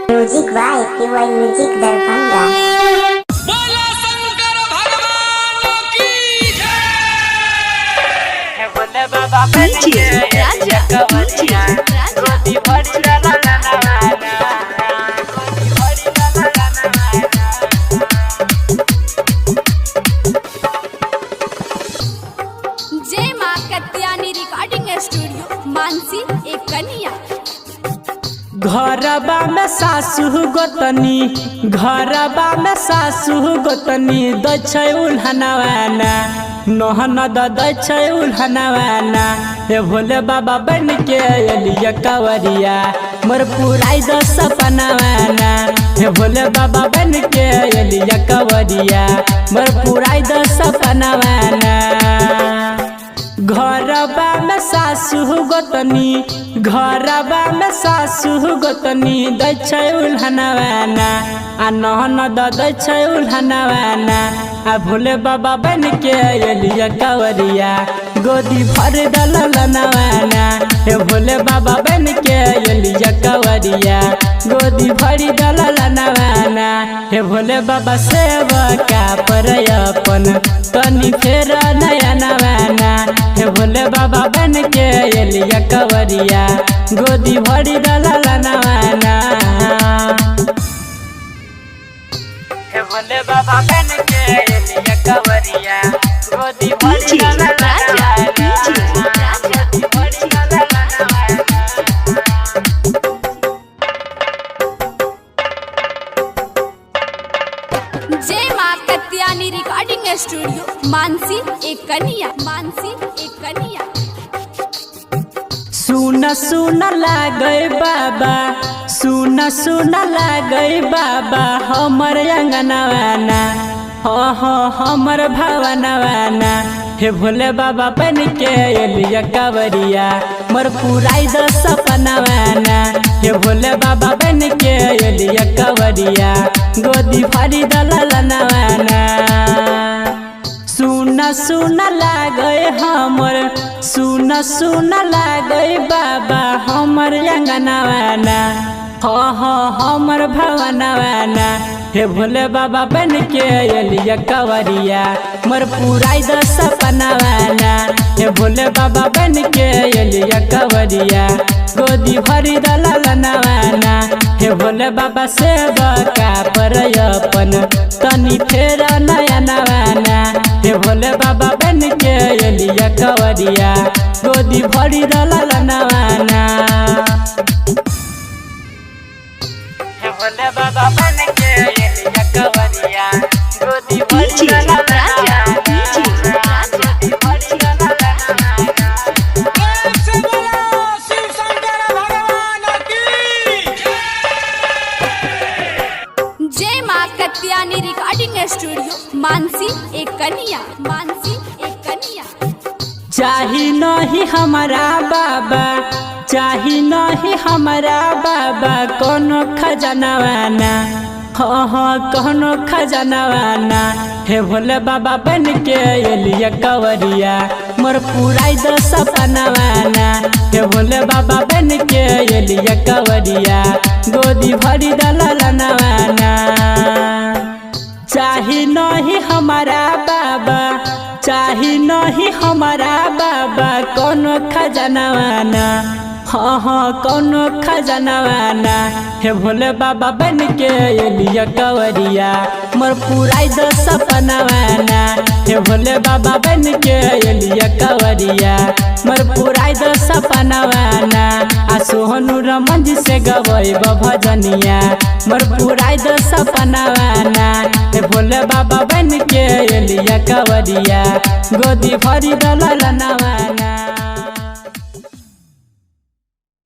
Music by PY music Darbhanga. बोला शंकर भगवान की जय। बोले बाबा DJ राजा, DJ राजा। गोदी भरी ला ला ला ला ला, गोदी भरी ला ला ला ला ला। जय मां कत्यानी रिकॉर्डिंग स्टूडियो मानसी एक कन्या। घरबा में सासु गोतनी, घरबा में सासु गोतनी दै उल्हनवाना, नहन दै उल्हनवाना। हे भोले बाबा बन के एलिया कवरिया, मोर पुराई द सपनावाना। हे भोले बाबा बन के एलिया कवरिया, मोर पुराई द सपनावाना। घरबा में सासु गोतनी, घरबा में सासु गोतनी दै उल्हनवाना, आ नहन दै उल्हनवाना। आ भोले बाबा बन के एलिया कवरिया, गोदी भर दलनवाना। हे भोले बाबा बन के एलिया कवरिया, गोदी भरी दलनवाना। हे भोले बाबा सेवका पर अपन तनी फेर नयनवाना। हे भोले बाबा बन के एलिया कवरिया, गोदी भरी दलनवाना। हे भोले बाबा बन के एलिया कवरिया, गोदी भरी ला ला ला ला ला, गोदी भरी ला ला ला ला ला। जय मां कत्यानी रिकॉर्डिंग स्टूडियो मानसी एक कन्या, मानसी एक कन्या। सुन सुन लागे बाबा, सुन सुन लागे बाबा हमर अंगनवाना, हमर भवनवाना। हे भोले बाबा बन के एलिया कवरिया, मोर पुराई द सपनावाना। हे भोले बाबा बन के एलिया कवरिया, गोदी भरी दलनवाना। सुन सुन लागे हमर, सुन सुन लागे बाबा हमर अंगनवाना, हमर भवनवाना। हे भोले बाबा बन के एलिया कवरिया, मोर पुराई द सपनावाना। हे भोले बाबा बन के एलिया कवरिया, गोदी भरी दलनवाना। हे भोले बाबा सेवका पर अपन तनी फेर नयनवाना। हे भोले बाबा बन के एलिया कवरिया, गोदी भरी दलनवाना। हे भोले बाबा बन के एलिया कवरिया, गोदी भरी ला ला ला ला, गोदी भरी ला ला ला ला। जय बोलो शिव शंकर भगवान की जय। जय मां कत्यानी रिकॉर्डिंग स्टूडियो मानसी एक कन्या, मानसी एक कन्या। चाही नहीं हमारा बाबा, चाही नहीं हमारा बाबा कोनो खजनवाना, कोनो खजनवाना। हे भोले बाबा बन के एलिया कवरिया, मोर पुराई द सपनावाना। हे भोले बाबा बन के एलिया कवरिया, गोदी भरी दलनवाना। चाही नहीं हमारा बाबा, चाही नहीं हमारा बाबा कोनो खजनवाना, कोनो खजनवाना। हे भोले बाबा बन के एलिया कवरिया, मोर पुराई द सपनावाना। हे भोले बाबा बन के एलिया कवरिया, मोर पुराई द सपनावाना। आ सोहनु रमन जी से गवई भजनिया, मोर पुराई द सपनावाना। हे भोले बाबा बन के एलिया कवरिया, गोदी भरी दलनवाना।